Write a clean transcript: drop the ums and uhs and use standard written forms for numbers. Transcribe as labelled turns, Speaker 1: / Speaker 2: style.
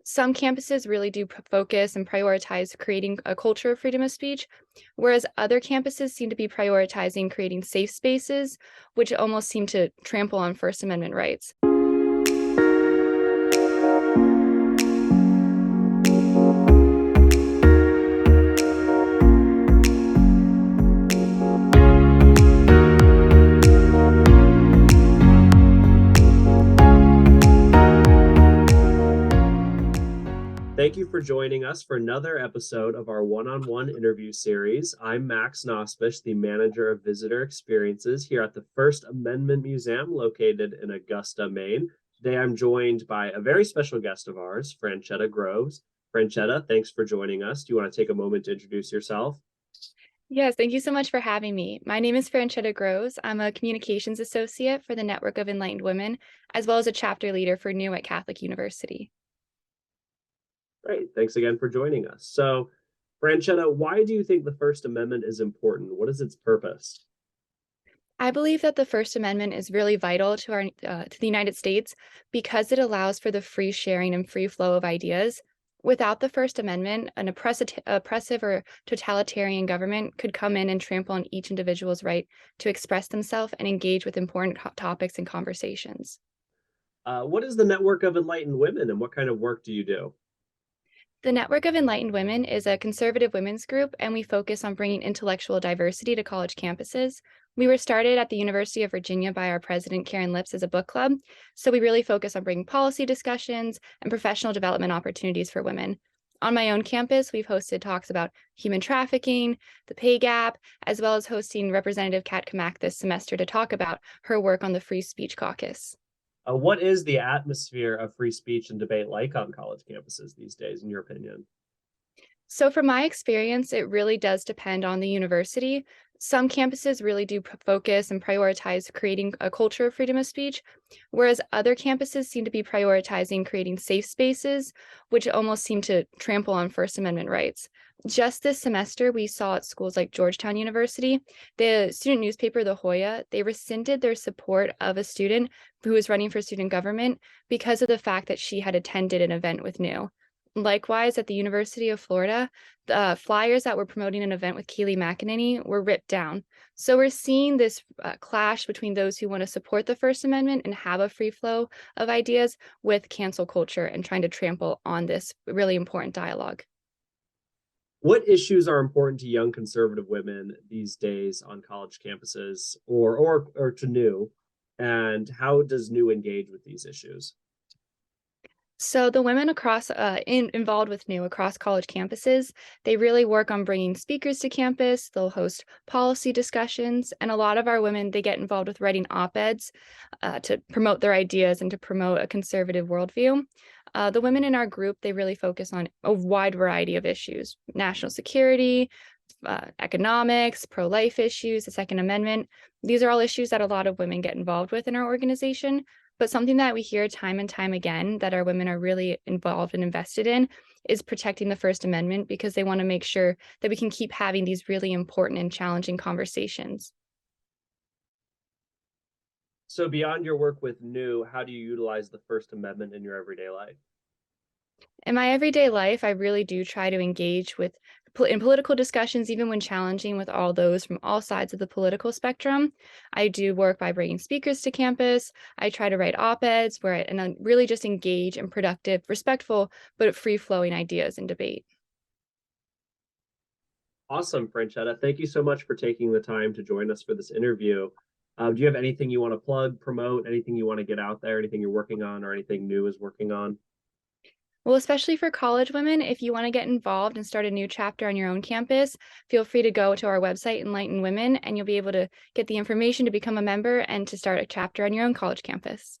Speaker 1: Some campuses really do focus and prioritize creating a culture of freedom of speech, whereas other campuses seem to be prioritizing creating safe spaces, which almost seem to trample on First Amendment rights.
Speaker 2: Thank you for joining us for another episode of our one-on-one interview series. I'm Max Nospish, the manager of visitor experiences here at the First Amendment Museum located in Augusta, Maine. Today I'm joined by a very special guest of ours, Franchetta Groves. Franchetta, thanks for joining us. Do you want to take a moment to introduce yourself?
Speaker 1: Yes, thank you so much for having me. My name is Franchetta Groves. I'm a communications associate for the Network of Enlightened Women, as well as a chapter leader for New at Catholic University.
Speaker 2: Great. Thanks again for joining us. So, Franchetta, why do you think the First Amendment is important? What is its purpose?
Speaker 1: I believe that the First Amendment is really vital to to the United States because it allows for the free sharing and free flow of ideas. Without the First Amendment, an oppressive or totalitarian government could come in and trample on each individual's right to express themselves and engage with important topics and conversations.
Speaker 2: What is the Network of Enlightened Women and what kind of work do you do?
Speaker 1: The Network of Enlightened Women is a conservative women's group, and we focus on bringing intellectual diversity to college campuses. We were started at the University of Virginia by our president, Karen Lips, as a book club. So we really focus on bringing policy discussions and professional development opportunities for women. On my own campus, we've hosted talks about human trafficking, the pay gap, as well as hosting Representative Kat Kamak this semester to talk about her work on the Free Speech Caucus.
Speaker 2: What is the atmosphere of free speech and debate like on college campuses these days, in your opinion?
Speaker 1: So, from my experience, it really does depend on the university. Some campuses really do focus and prioritize creating a culture of freedom of speech, whereas other campuses seem to be prioritizing creating safe spaces, which almost seem to trample on First Amendment rights. Just this semester, we saw at schools like Georgetown University, the student newspaper, The Hoya, they rescinded their support of a student who was running for student government because of the fact that she had attended an event with New. Likewise, at the University of Florida, the flyers that were promoting an event with Keely McEnany were ripped down. So we're seeing this clash between those who want to support the First Amendment and have a free flow of ideas with cancel culture and trying to trample on this really important dialogue.
Speaker 2: What issues are important to young conservative women these days on college campuses or to New? And how does New engage with these issues?
Speaker 1: So the women involved with New across college campuses, they really work on bringing speakers to campus. They'll host policy discussions, and a lot of our women they get involved with writing op-eds to promote their ideas and to promote a conservative worldview. The women in our group they really focus on a wide variety of issues: national security, economics, pro-life issues, the Second Amendment. These are all issues that a lot of women get involved with in our organization. But something that we hear time and time again that our women are really involved and invested in is protecting the First Amendment because they want to make sure that we can keep having these really important and challenging conversations.
Speaker 2: So, beyond your work with New, how do you utilize the First Amendment in your everyday life?
Speaker 1: In my everyday life, I really do try to engage in political discussions, even when challenging with all those from all sides of the political spectrum. I do work by bringing speakers to campus. I try to write op-eds and I really just engage in productive, respectful, but free-flowing ideas and debate.
Speaker 2: Awesome, Franchetta. Thank you so much for taking the time to join us for this interview. Do you have anything you want to plug, promote, anything you want to get out there, anything you're working on, or anything New is working on?
Speaker 1: Well, especially for college women, if you want to get involved and start a new chapter on your own campus, feel free to go to our website, Enlightened Women, and you'll be able to get the information to become a member and to start a chapter on your own college campus.